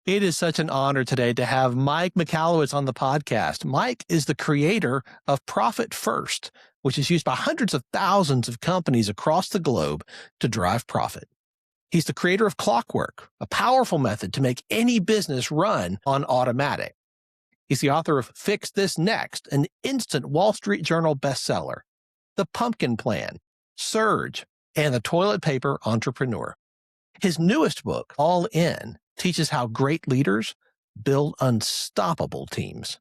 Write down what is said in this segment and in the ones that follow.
It is such an honor today to have Mike Michalowicz on the podcast. Mike is the creator of Profit First, which is used by hundreds of thousands of companies across the globe to drive profit. He's the creator of Clockwork, a powerful method to make any business run on automatic. He's the author of Fix This Next, an instant Wall Street Journal bestseller, The Pumpkin Plan, Surge, and The Toilet Paper Entrepreneur. His newest book, All In, teaches how great leaders build unstoppable teams.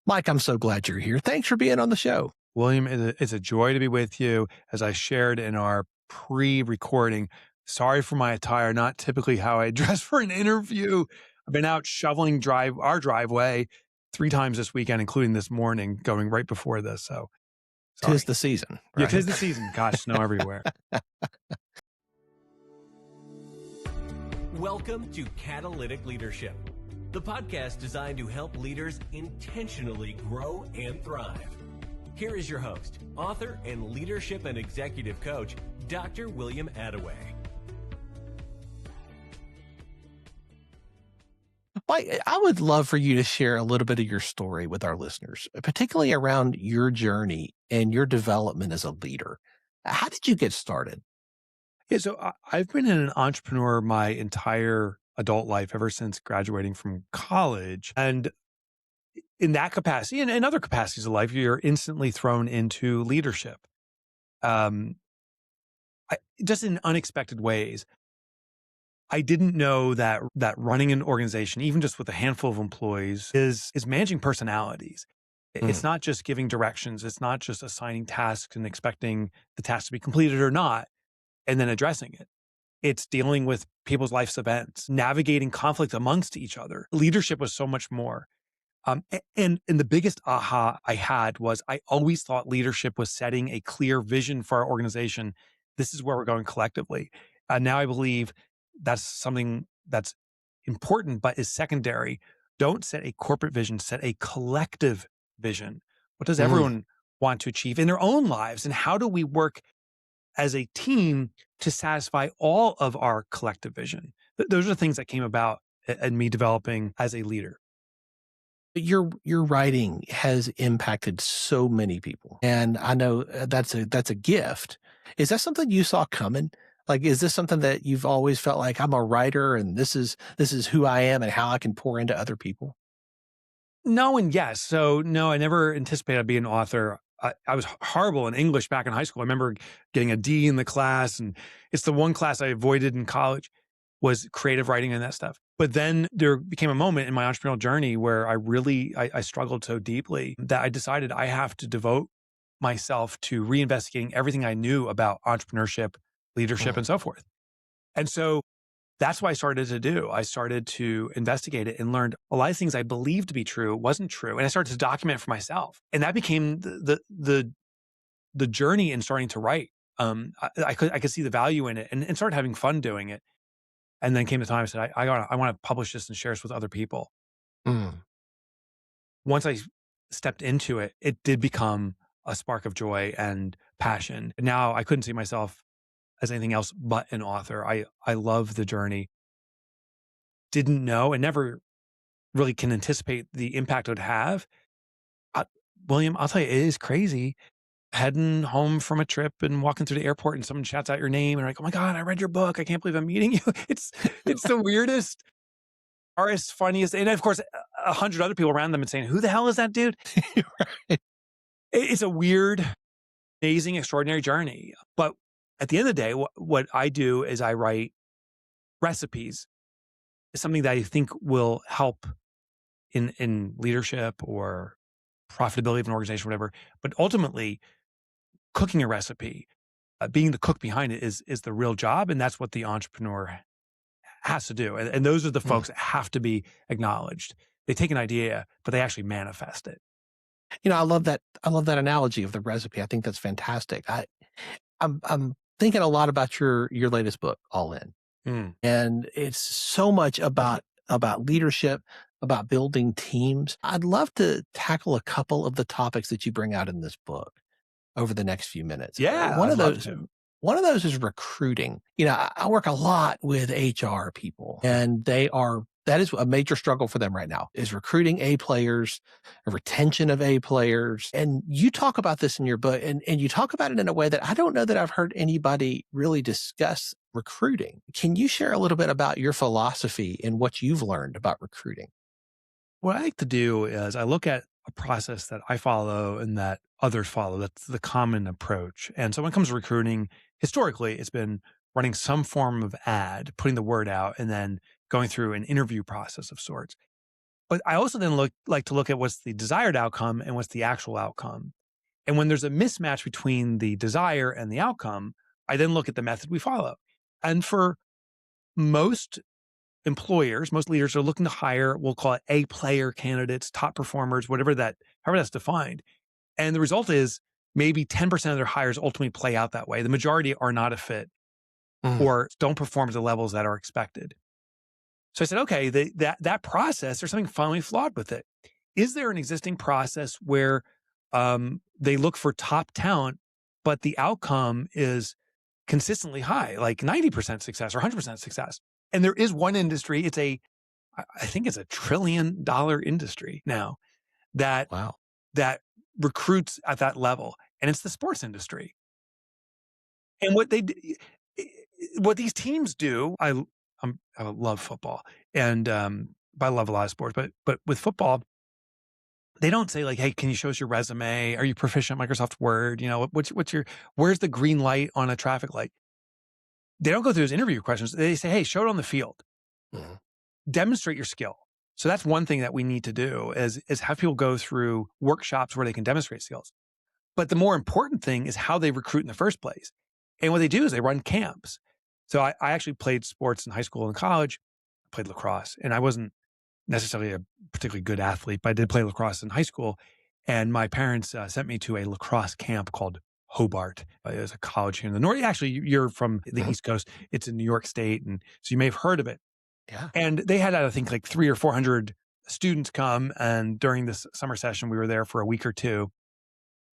Mike, I'm so glad you're here. Thanks for being on the show. William, it's a joy to be with you. As I shared in our pre-recording, sorry for my attire, not typically how I dress for an interview. I've been out shoveling our driveway 3 times this weekend, including this morning, going right before this. So, sorry. 'Tis the season. Right? Yeah, 'tis the season. Gosh, snow everywhere. Welcome to Catalytic Leadership, the podcast designed to help leaders intentionally grow and thrive. Here is your host, author and leadership and executive coach, Dr. William Attaway. Mike, I would love for you to share a little bit of your story with our listeners, particularly around your journey and your development as a leader. How did you get started? Yeah, so I've been an entrepreneur my entire adult life, ever since graduating from college. And in that capacity and in other capacities of life, you're instantly thrown into leadership, just in unexpected ways. I didn't know that running an organization, even just with a handful of employees, is managing personalities. It's not just giving directions. It's not just assigning tasks and expecting the task to be completed or not, and then addressing it. It's dealing with people's life's events, navigating conflict amongst each other. Leadership was so much more. And the biggest aha I had was I always thought leadership was setting a clear vision for our organization. This is where we're going collectively. Now I believe that's something that's important, but is secondary. Don't set a corporate vision, set a collective vision. What does everyone want to achieve in their own lives? And how do we work as a team to satisfy all of our collective vision? Those are the things that came about and me developing as a leader. Your writing has impacted so many people, and I know that's a gift. Is that something you saw coming? Like, is this something that you've always felt like, I'm a writer and this is who I am and how I can pour into other people? No and yes. So no, I never anticipated I'd be an author. I was horrible in English back in high school. I remember getting a D in the class, and it's the one class I avoided in college was creative writing and that stuff. But then there became a moment in my entrepreneurial journey where I struggled so deeply that I decided I have to devote myself to reinvestigating everything I knew about entrepreneurship, leadership, and so forth. And so that's what I started to do. I started to investigate it and learned a lot of things I believed to be true wasn't true. And I started to document for myself. And that became the journey in starting to write. I could see the value in it and started having fun doing it. And then came the time I said, I want to publish this and share this with other people. Once I stepped into it, it did become a spark of joy and passion. And now I couldn't see myself as anything else but an author. I love the journey. Didn't know and never really can anticipate the impact it would have. William, I'll tell you, it is crazy. Heading home from a trip and walking through the airport and someone shouts out your name and you're like, oh my God, I read your book. I can't believe I'm meeting you. It's the weirdest, hardest, funniest. And of course, 100 other people around them and saying, who the hell is that dude? Right. It's a weird, amazing, extraordinary journey. But at the end of the day, what I do is I write recipes. It's something that I think will help in leadership or profitability of an organization, whatever. But ultimately, cooking a recipe, being the cook behind it is the real job. And that's what the entrepreneur has to do. And those are the folks that have to be acknowledged. They take an idea, but they actually manifest it. You know, I love that analogy of the recipe. I think that's fantastic. I'm thinking a lot about your latest book, All In. And it's so much about leadership, about building teams. I'd love to tackle a couple of the topics that you bring out in this book over the next few minutes. Yeah. One of those is recruiting. You know, I work a lot with HR people, and they are that is a major struggle for them right now, is recruiting A players, retention of A players. And you talk about this in your book, and you talk about it in a way that I don't know that I've heard anybody really discuss recruiting. Can you share a little bit about your philosophy and what you've learned about recruiting? What I like to do is I look at a process that I follow and that others follow. That's the common approach. And so when it comes to recruiting, historically, it's been running some form of ad, putting the word out, and then going through an interview process of sorts. But I also then like to look at what's the desired outcome and what's the actual outcome. And when there's a mismatch between the desire and the outcome, I then look at the method we follow. And for most employers, most leaders are looking to hire, we'll call it A player candidates, top performers, however that's defined. And the result is maybe 10% of their hires ultimately play out that way. The majority are not a fit or don't perform at the levels that are expected. So I said, okay, that process, there's something fundamentally flawed with it. Is there an existing process where they look for top talent, but the outcome is consistently high, like 90% success or 100% success? And there is one industry, I think it's $1 trillion industry now that recruits at that level. And it's the sports industry. And what these teams do, I love football, and but I love a lot of sports, but with football, they don't say like, hey, can you show us your resume? Are you proficient at Microsoft Word? You know, where's the green light on a traffic light? They don't go through those interview questions. They say, hey, show it on the field. Mm-hmm. Demonstrate your skill. So that's one thing that we need to do is have people go through workshops where they can demonstrate skills. But the more important thing is how they recruit in the first place. And what they do is they run camps. So I actually played sports in high school and college. I played lacrosse, and I wasn't necessarily a particularly good athlete, but I did play lacrosse in high school. And my parents sent me to a lacrosse camp called Hobart. It was a college here in the north. Actually, you're from the East Coast. It's in New York State, and so you may have heard of it. Yeah. And they had, I think, like 300 or 400 students come. And during this summer session, we were there for a week or two.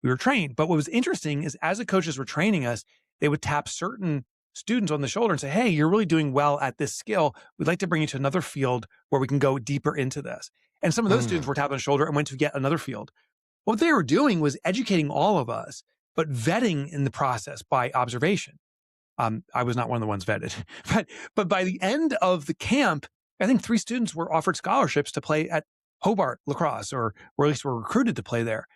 We were trained. But what was interesting is as the coaches were training us, they would tap certain students on the shoulder and say, hey, you're really doing well at this skill. We'd like to bring you to another field where we can go deeper into this. And some of those students were tapped on the shoulder and went to yet another field. What they were doing was educating all of us, but vetting in the process by observation. I was not one of the ones vetted, but by the end of the camp, I think 3 students were offered scholarships to play at Hobart lacrosse, or at least were recruited to play there.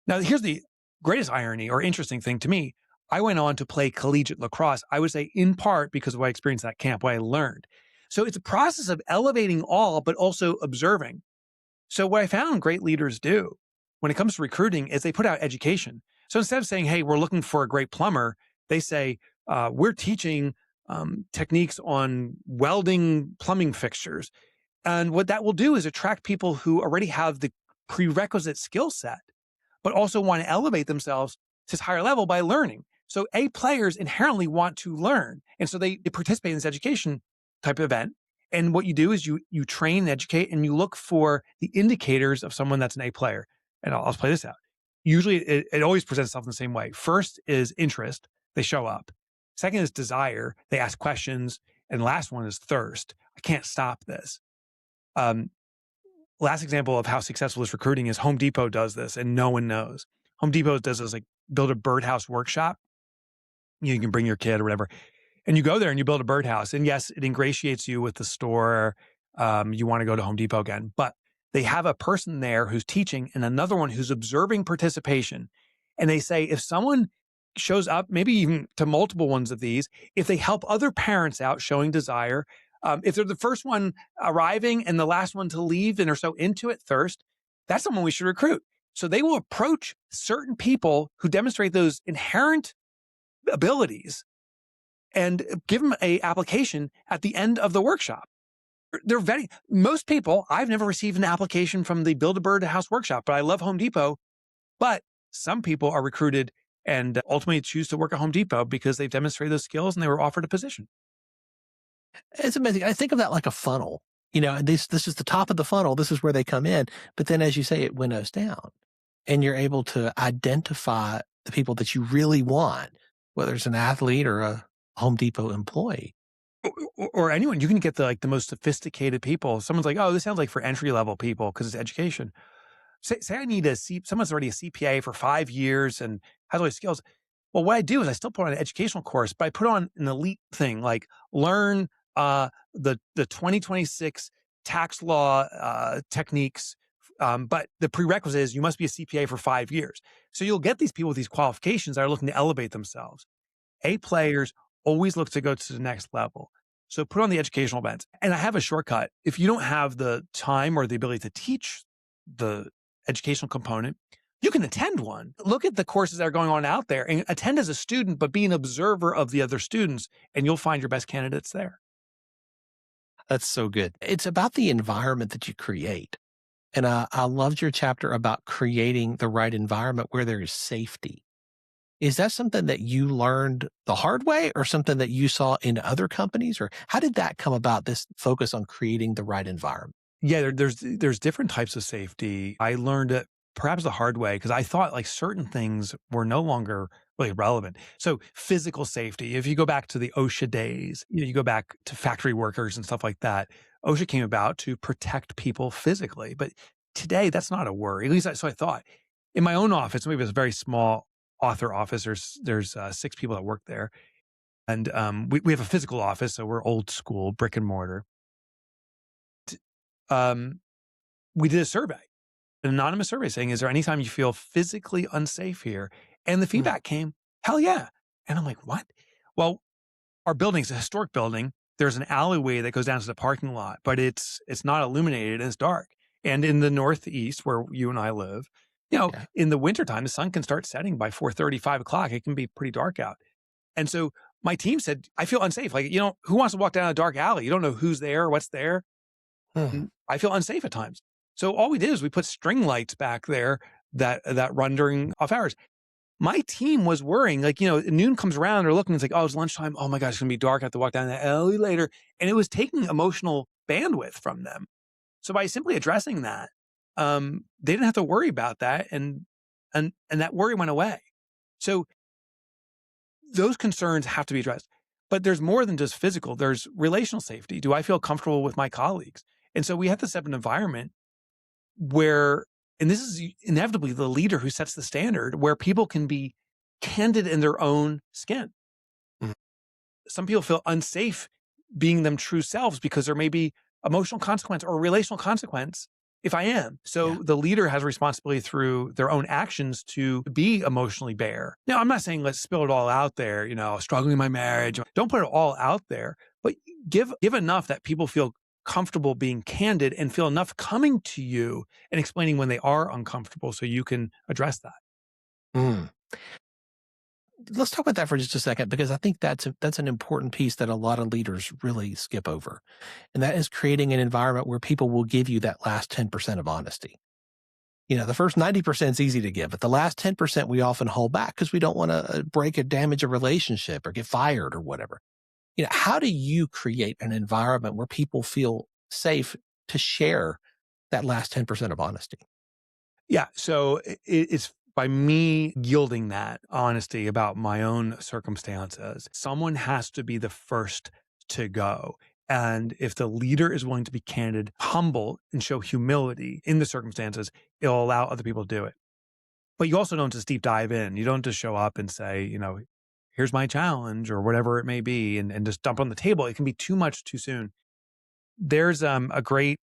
Now, here's the greatest irony or interesting thing to me. I went on to play collegiate lacrosse, I would say in part because of what I experienced at camp, what I learned. So it's a process of elevating all, but also observing. So what I found great leaders do when it comes to recruiting is they put out education. So instead of saying, hey, we're looking for a great plumber, they say, we're teaching techniques on welding plumbing fixtures. And what that will do is attract people who already have the prerequisite skill set, but also want to elevate themselves to this higher level by learning. So A players inherently want to learn. And so they participate in this education type of event. And what you do is you train and educate, and you look for the indicators of someone that's an A player. And I'll play this out. Usually it always presents itself in the same way. First is interest. They show up. Second is desire. They ask questions. And last one is thirst. I can't stop this. Last example of how successful this recruiting is Home Depot does this, and no one knows. Home Depot does this, like build a birdhouse workshop. You can bring your kid or whatever. And you go there and you build a birdhouse. And yes, it ingratiates you with the store. You want to go to Home Depot again. But they have a person there who's teaching and another one who's observing participation. And they say, if someone shows up, maybe even to multiple ones of these, if they help other parents out showing desire, if they're the first one arriving and the last one to leave and are so into it, thirst, that's someone we should recruit. So they will approach certain people who demonstrate those inherent abilities and give them an application at the end of the workshop. Most people, I've never received an application from the Build a Bird House workshop, but I love Home Depot. But some people are recruited and ultimately choose to work at Home Depot because they've demonstrated those skills and they were offered a position. It's amazing. I think of that like a funnel. You know, this is the top of the funnel. This is where they come in. But then, as you say, it winnows down. And you're able to identify the people that you really want, whether it's an athlete or a Home Depot employee. or anyone. You can get the most sophisticated people. Someone's like, oh, this sounds like for entry level people because it's education. Say I need someone's already a CPA for 5 years and has all these skills. Well, what I do is I still put on an educational course, but I put on an elite thing like learn the 2026 tax law techniques. But the prerequisite is you must be a CPA for 5 years. So you'll get these people with these qualifications that are looking to elevate themselves. A players always look to go to the next level. So put on the educational events. And I have a shortcut. If you don't have the time or the ability to teach the educational component, you can attend one. Look at the courses that are going on out there and attend as a student, but be an observer of the other students, and you'll find your best candidates there. That's so good. It's about the environment that you create. And I loved your chapter about creating the right environment where there is safety. Is that something that you learned the hard way or something that you saw in other companies? Or how did that come about, this focus on creating the right environment? Yeah, there's different types of safety. I learned it perhaps the hard way because I thought like certain things were no longer really relevant. So physical safety, if you go back to the OSHA days, you go back to factory workers and stuff like that, OSHA came about to protect people physically. But today that's not a worry. At least so I thought. In my own office, maybe it's a very small author office. There's 6 people that work there. And we have a physical office, so we're old school, brick and mortar. We did a survey, an anonymous survey saying, is there any time you feel physically unsafe here? And the feedback came, hell yeah. And I'm like, what? Well, our building's a historic building. There's an alleyway that goes down to the parking lot, but it's not illuminated and it's dark. And in the Northeast where you and I live, in the wintertime, the sun can start setting by 4:30, 5 o'clock. It can be pretty dark out. And so my team said, I feel unsafe. Like, who wants to walk down a dark alley? You don't know who's there, what's there. I feel unsafe at times. So all we did is we put string lights back there that run during off hours. My team was worrying, like, noon comes around, they're looking, it's like, oh, it's lunchtime. Oh my gosh, it's going to be dark. I have to walk down that alley later. And it was taking emotional bandwidth from them. So by simply addressing that, they didn't have to worry about that. And that worry went away. So those concerns have to be addressed. But there's more than just physical. There's relational safety. Do I feel comfortable with my colleagues? And so we have to set up an environment where, and this is inevitably the leader who sets the standard, where people can be candid in their own skin. Mm-hmm. Some people feel unsafe being them true selves because there may be emotional consequence or relational consequence if I am. So the leader has a responsibility through their own actions to be emotionally bare. Now, I'm not saying let's spill it all out there, struggling in my marriage. Don't put it all out there, but give enough that people feel comfortable being candid and feel enough coming to you and explaining when they are uncomfortable so you can address that. Let's talk about that for just a second, because I think that's an important piece that a lot of leaders really skip over. And that is creating an environment where people will give you that last 10% of honesty. The first 90% is easy to give, but the last 10% we often hold back because we don't want to break or damage a relationship or get fired or whatever. How do you create an environment where people feel safe to share that last 10% of honesty? Yeah. So it's by me yielding that honesty about my own circumstances. Someone has to be the first to go. And if the leader is willing to be candid, humble, and show humility in the circumstances, it'll allow other people to do it. But you also don't just deep dive in. You don't just show up and say, here's my challenge or whatever it may be, and just dump on the table. It can be too much too soon. There's a great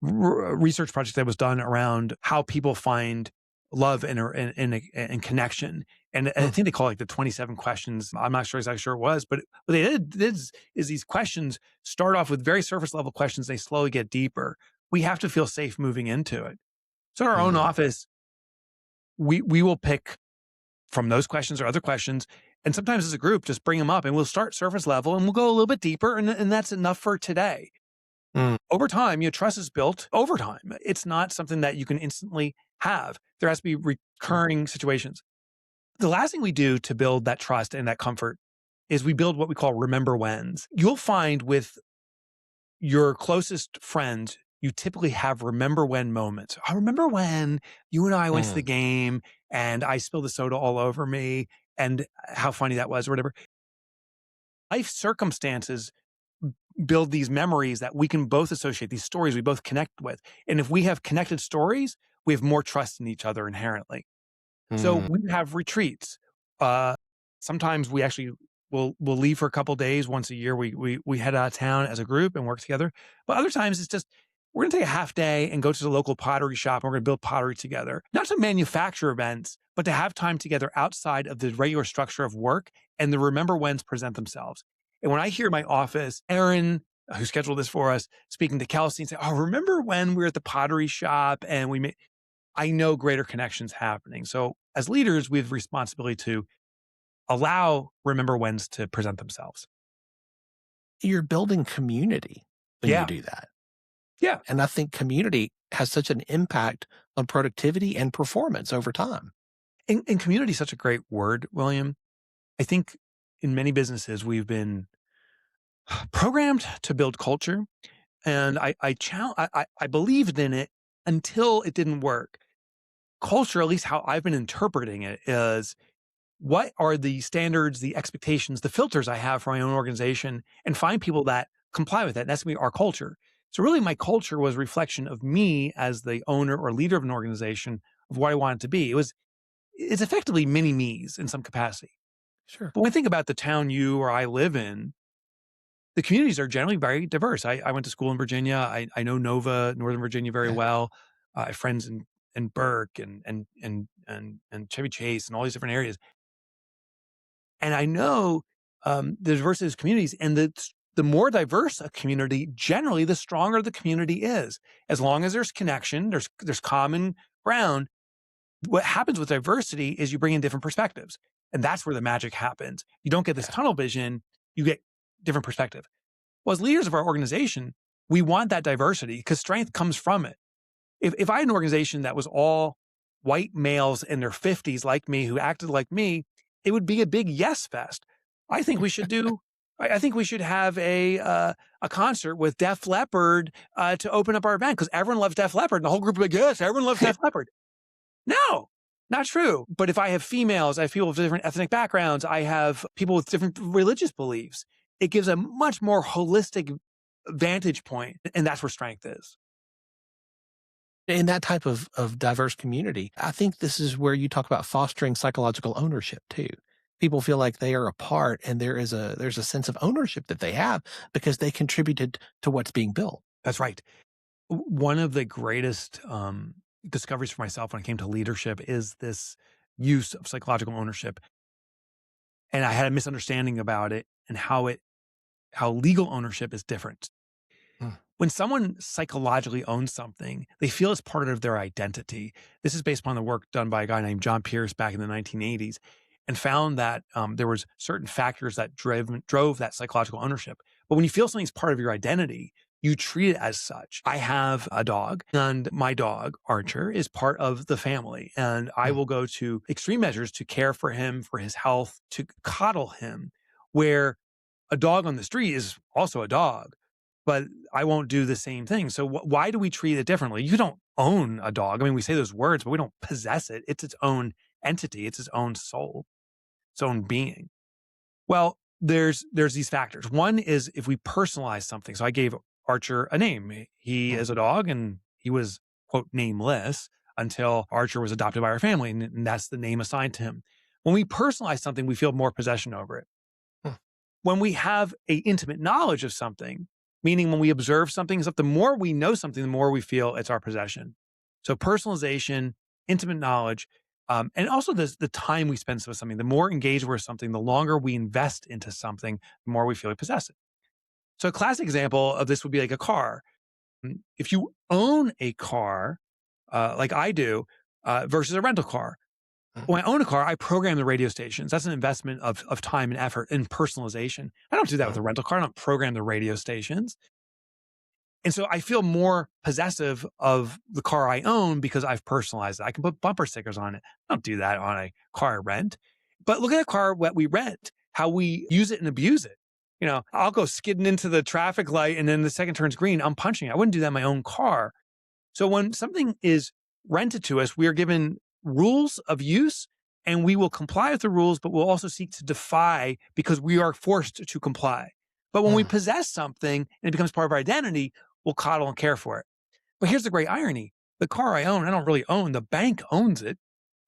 research project that was done around how people find love and connection. And I think they call it the 27 questions. I'm not sure exactly sure it was, but what they did is these questions start off with very surface level questions. They slowly get deeper. We have to feel safe moving into it. So in our own office, we will pick from those questions or other questions. And sometimes as a group, just bring them up and we'll start surface level and we'll go a little bit deeper. And that's enough for today. Over time, trust is built over time. It's not something that you can instantly have. There has to be recurring situations. The last thing we do to build that trust and that comfort is we build what we call remember whens. You'll find with your closest friends, you typically have remember when moments. I remember when you and I went to the game and I spilled the soda all over me and how funny that was or whatever. life circumstances build these memories that we can both associate, these stories we both connect with. And if we have connected stories, we have more trust in each other inherently. So we have retreats. Sometimes we actually will leave for a couple of days. Once a year, we head out of town as a group and work together. But other times it's just, we're going to take a half day and go to the local pottery shop and we're going to build pottery together. Not to manufacture events, but to have time together outside of the regular structure of work and the remember whens present themselves. And when I hear in my office, Aaron, who scheduled this for us, speaking to Kelsey and say, oh, remember when we were at the pottery shop and we made, I know greater connections happening. So as leaders, we have responsibility to allow remember whens to present themselves. You're building community when you do that. Yeah. And I think community has such an impact on productivity and performance over time. And community is such a great word, William. I think in many businesses, we've been programmed to build culture. And I believed in it until it didn't work. Culture, at least how I've been interpreting it, is what are the standards, the expectations, the filters I have for my own organization, and find people that comply with that. That's going to be our culture. So really my culture was a reflection of me as the owner or leader of an organization, of what I wanted to be. It's effectively mini me's in some capacity. Sure. But when I think about the town you or I live in, the communities are generally very diverse. I went to school in Virginia. I know Nova, Northern Virginia very well. I have friends in Burke and Chevy Chase and all these different areas. And I know the diversity of communities, and the more diverse a community, generally, the stronger the community is. As long as there's connection, there's common ground. What happens with diversity is you bring in different perspectives. And that's where the magic happens. You don't get this tunnel vision, you get different perspective. Well, as leaders of our organization, we want that diversity because strength comes from it. If I had an organization that was all white males in their 50s like me, who acted like me, it would be a big yes fest. I think we should have a concert with Def Leppard to open up our event because everyone loves Def Leppard. And the whole group would be like, yes, everyone loves Def Leppard. No, not true. But if I have females, I have people with different ethnic backgrounds, I have people with different religious beliefs, it gives a much more holistic vantage point. And that's where strength is. In that type of diverse community, I think this is where you talk about fostering psychological ownership too. People feel like they are a part, and there's a sense of ownership that they have because they contributed to what's being built. That's right. One of the greatest discoveries for myself when it came to leadership is this use of psychological ownership. And I had a misunderstanding about it and how legal ownership is different. When someone psychologically owns something, they feel it's part of their identity. This is based upon the work done by a guy named John Pierce back in the 1980s, and found that there was certain factors that drove that psychological ownership. But when you feel something's part of your identity, you treat it as such. I have a dog, and my dog, Archer, is part of the family. And I will go to extreme measures to care for him, for his health, to coddle him, where a dog on the street is also a dog. But I won't do the same thing. So why do we treat it differently? You don't own a dog. I mean, we say those words, but we don't possess it. It's its own entity. It's its own soul, its own being. Well, there's these factors. One is if we personalize something. So I gave Archer a name. He is a dog, and he was, quote, nameless until Archer was adopted by our family, and that's the name assigned to him. When we personalize something, we feel more possession over it. When we have a intimate knowledge of something, meaning when we observe something, the more we know something, the more we feel it's our possession. So personalization, intimate knowledge, and also the time we spend with something. The more engaged we're with something, the longer we invest into something, the more we feel we possess it. So a classic example of this would be like a car. If you own a car, like I do, versus a rental car. When I own a car, I program the radio stations. That's an investment of time and effort and personalization. I don't do that with a rental car. I don't program the radio stations. And so I feel more possessive of the car I own because I've personalized it. I can put bumper stickers on it. I don't do that on a car I rent. But look at a car that we rent, how we use it and abuse it. You know, I'll go skidding into the traffic light and then the second turns green, I'm punching it. I wouldn't do that in my own car. So when something is rented to us, we are given rules of use And we will comply with the rules, but we'll also seek to defy because we are forced to comply. But when we possess something and it becomes part of our identity, we'll coddle and care for it. But here's the great irony. The car I own, I don't really own. The bank owns it.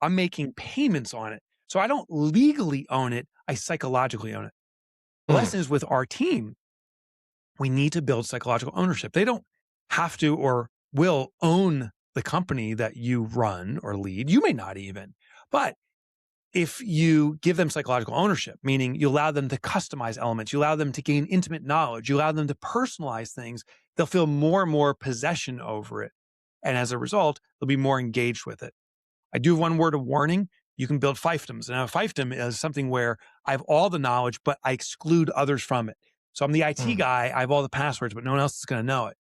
I'm making payments on it. So I don't legally own it. I psychologically own it. The lesson is with our team, we need to build psychological ownership. They don't have to or will own the company that you run or lead. You may not even. But if you give them psychological ownership, meaning you allow them to customize elements, you allow them to gain intimate knowledge, you allow them to personalize things, they'll feel more and more possession over it. And as a result, they'll be more engaged with it. I do have one word of warning. You can build fiefdoms. And a fiefdom is something where I have all the knowledge, but I exclude others from it. So I'm the IT guy. I have all the passwords, but no one else is going to know it.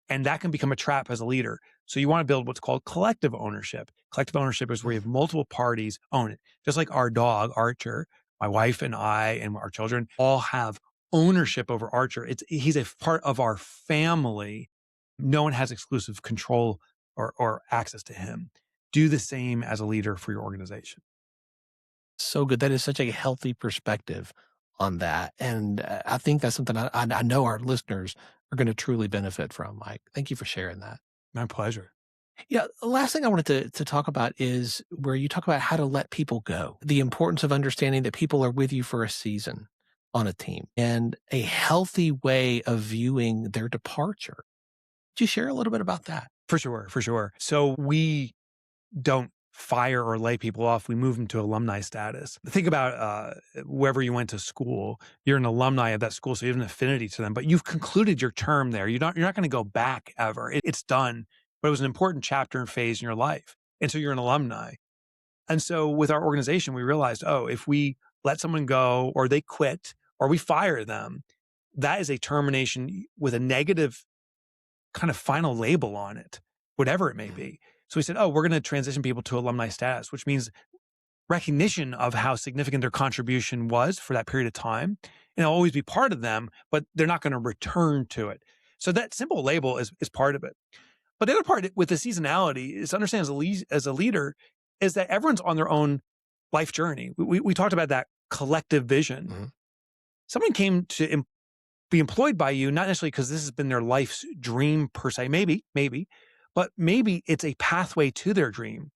And that can become a trap as a leader. So you want to build what's called collective ownership. Collective ownership is where you have multiple parties own it. Just like our dog, Archer, my wife and I and our children all have ownership over Archer. He's a part of our family. No one has exclusive control or access to him. Do the same as a leader for your organization. So good. That is such a healthy perspective on that. And I think that's something I know our listeners are going to truly benefit from, Mike. Thank you for sharing that. My pleasure. Yeah. The last thing I wanted to talk about is where you talk about how to let people go, the importance of understanding that people are with you for a season on a team and a healthy way of viewing their departure. Could you share a little bit about that? For sure. So we don't fire or lay people off. We move them to alumni status. Think about wherever you went to school. You're an alumni of that school, so you have an affinity to them, but you've concluded your term there. You're not going to go back ever. It's done, but it was an important chapter and phase in your life. And so you're an alumni. And so with our organization, we realized, if we let someone go or they quit or we fire them, that is a termination with a negative kind of final label on it, whatever it may be. So we said, we're going to transition people to alumni status, which means recognition of how significant their contribution was for that period of time. And it'll always be part of them, but they're not going to return to it. So that simple label is part of it. But the other part with the seasonality is to understand as a leader is that everyone's on their own life journey. We talked about that collective vision. Someone came to be employed by you, not necessarily because this has been their life's dream per se, maybe, but maybe it's a pathway to their dream.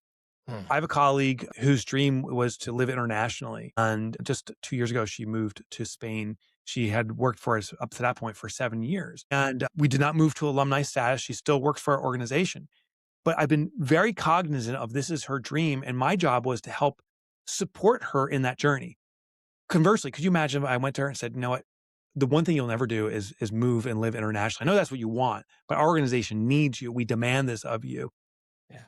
I have a colleague whose dream was to live internationally. And just 2 years ago, she moved to Spain. She had worked for us up to that point for 7 years. And we did not move to alumni status. She still works for our organization. But I've been very cognizant of this is her dream. And my job was to help support her in that journey. Conversely, could you imagine if I went to her and said, you know what? The one thing you'll never do is move and live internationally. I know that's what you want, but our organization needs you. We demand this of you. Yeah.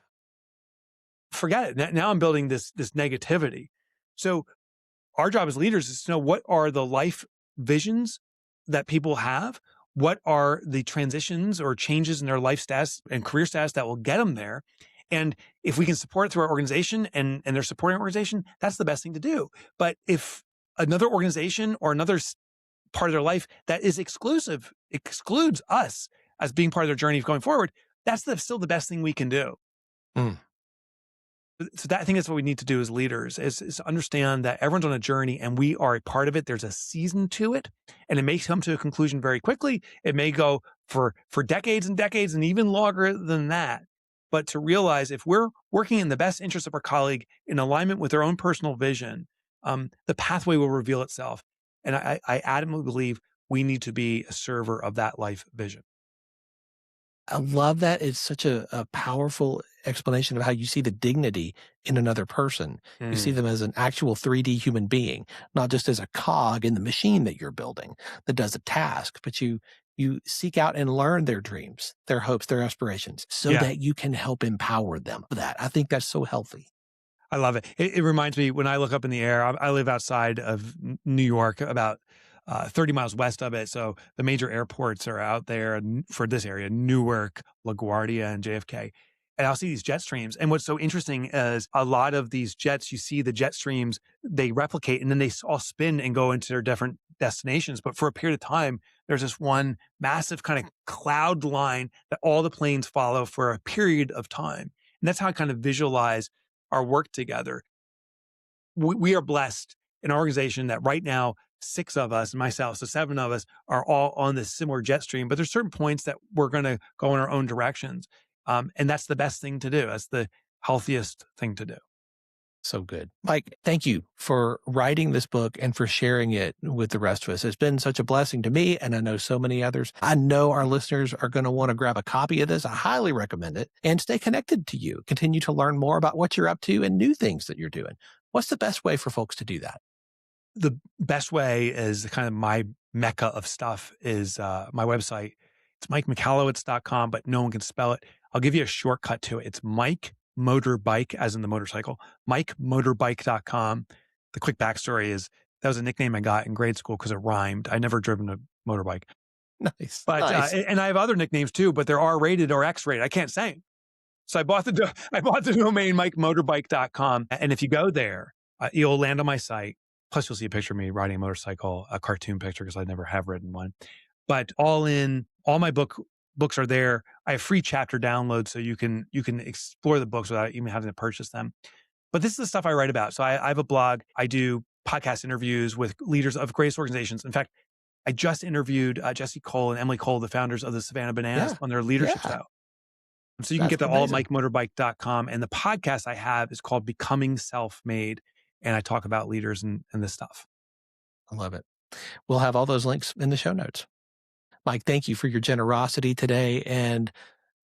Forget it. Now I'm building this negativity. So our job as leaders is to know what are the life visions that people have? What are the transitions or changes in their life status and career status that will get them there? And if we can support it through our organization and they're supporting our organization, that's the best thing to do. But if another organization or another part of their life that is excludes us as being part of their journey going forward, that's still the best thing we can do. So I think that's what we need to do as leaders is understand that everyone's on a journey and we are a part of it. There's a season to it and it may come to a conclusion very quickly. It may go for decades and decades and even longer than that. But to realize if we're working in the best interest of our colleague in alignment with their own personal vision, the pathway will reveal itself. And I adamantly believe we need to be a server of that life vision. I love that. It's such a powerful explanation of how you see the dignity in another person. You see them as an actual 3D human being, not just as a cog in the machine that you're building that does a task, but you seek out and learn their dreams, their hopes, their aspirations so that you can help empower them for that. I think that's so healthy. I love it. It reminds me when I look up in the air, I live outside of New York, about 30 miles west of it. So the major airports are out there for this area, Newark, LaGuardia, and JFK. And I'll see these jet streams. And what's so interesting is a lot of these jets, you see the jet streams, they replicate and then they all spin and go into their different destinations. But for a period of time, there's this one massive kind of cloud line that all the planes follow for a period of time. And that's how I kind of visualize our work together. we are blessed in our organization that right now, 6 of us, myself, so 7 of us are all on this similar jet stream, but there's certain points that we're going to go in our own directions. And that's the best thing to do. That's the healthiest thing to do. So good. Mike, thank you for writing this book and for sharing it with the rest of us. It's been such a blessing to me, and I know so many others. I know our listeners are going to want to grab a copy of this. I highly recommend it, and stay connected to you. Continue to learn more about what you're up to and new things that you're doing. What's the best way for folks to do that? The best way is kind of my mecca of stuff is my website. It's MikeMichalowicz.com, but no one can spell it. I'll give you a shortcut to it. It's Mike Motorbike, as in the motorcycle, MikeMotorbike.com. The quick backstory is that was a nickname I got in grade school because it rhymed. I never driven a motorbike. Nice. But nice. And I have other nicknames too, but they're R-rated or X-rated. I can't say them. So I bought the domain MikeMotorbike.com. And if you go there, you'll land on my site. Plus, you'll see a picture of me riding a motorcycle, a cartoon picture, because I never have ridden one. But all my books are there. I have free chapter downloads, so you can explore the books without even having to purchase them. But this is the stuff I write about. So I have a blog. I do podcast interviews with leaders of greatest organizations. In fact, I just interviewed Jesse Cole and Emily Cole, the founders of the Savannah Bananas, on their leadership style. So you can get to all at MikeMotorbike.com. And the podcast I have is called Becoming Self-Made. And I talk about leaders and this stuff. I love it. We'll have all those links in the show notes. Mike, thank you for your generosity today and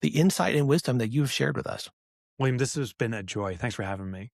the insight and wisdom that you've shared with us. William, this has been a joy. Thanks for having me.